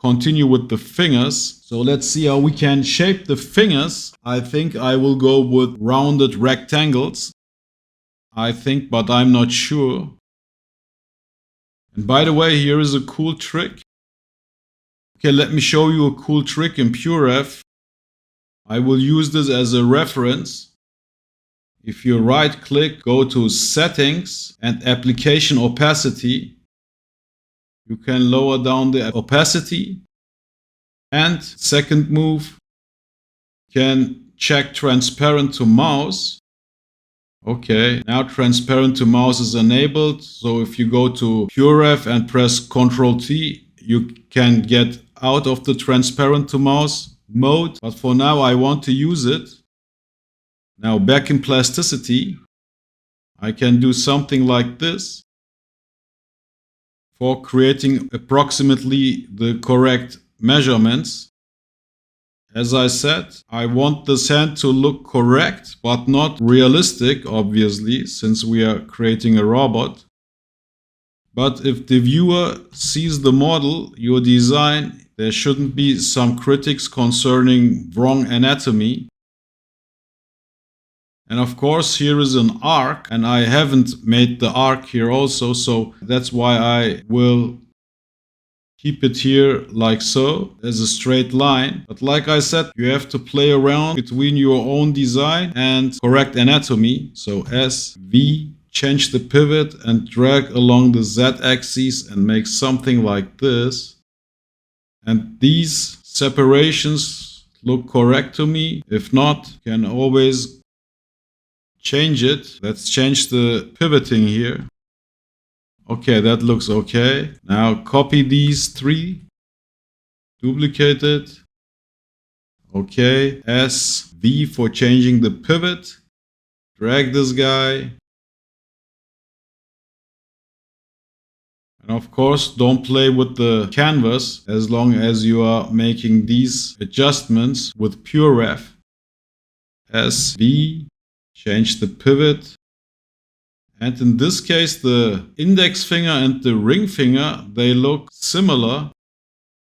continue with the fingers. So let's see how we can shape the fingers. I think I will go with rounded rectangles. I think, but I'm not sure. And by the way, here is a cool trick. Okay, let me show you a cool trick in PureRef. I will use this as a reference. If you right click, go to Settings and Application Opacity. You can lower down the opacity. And second move, you can check Transparent to Mouse. Okay, now Transparent to Mouse is enabled. So if you go to PureRef and press Ctrl T, you can get out of the Transparent to Mouse mode. But for now, I want to use it. Now back in plasticity, I can do something like this for creating approximately the correct measurements. As I said, I want this hand to look correct, but not realistic, obviously, since we are creating a robot. But if the viewer sees the model, your design, there shouldn't be some critics concerning wrong anatomy. And of course, here is an arc, and I haven't made the arc here also, so that's why I will keep it here like so, as a straight line. But like I said, you have to play around between your own design and correct anatomy. So S, V, change the pivot and drag along the Z-axis and make something like this. And these separations look correct to me. If not, you can always change it. Let's change the pivoting here. Okay, that looks okay. Now copy these three, duplicate it. Okay, S, V for changing the pivot. Drag this guy. And of course, don't play with the canvas as long as you are making these adjustments with PureRef. S, V, change the pivot. And in this case, the index finger and the ring finger, they look similar.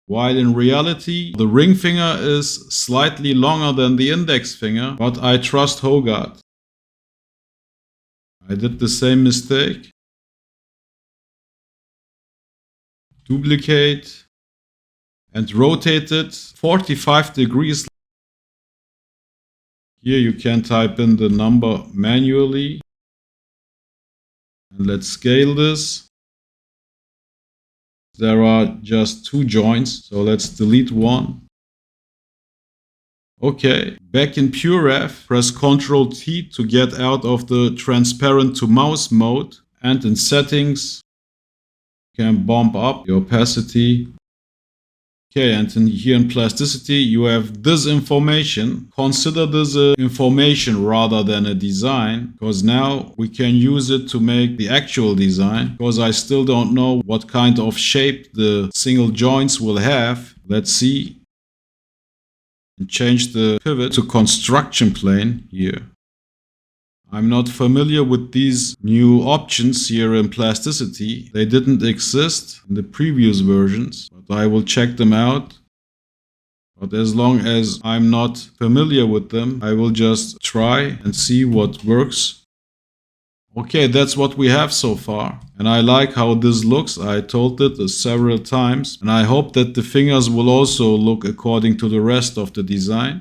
While in reality, the ring finger is slightly longer than the index finger, but I trust Hogarth. I did the same mistake. Duplicate and rotate it 45 degrees. Here you can type in the number manually. And let's scale this. There are just two joints, so let's delete one. Okay, back in PureRef, press Ctrl T to get out of the transparent to mouse mode. And in settings, you can bump up the opacity. Okay, and here in plasticity, you have this information. Consider this information rather than a design, because now we can use it to make the actual design, because I still don't know what kind of shape the single joints will have. Let's see. And change the pivot to construction plane here. I'm not familiar with these new options here in plasticity. They didn't exist in the previous versions, but I will check them out. But as long as I'm not familiar with them, I will just try and see what works. Okay, that's what we have so far. And I like how this looks. I told it several times. And I hope that the fingers will also look according to the rest of the design.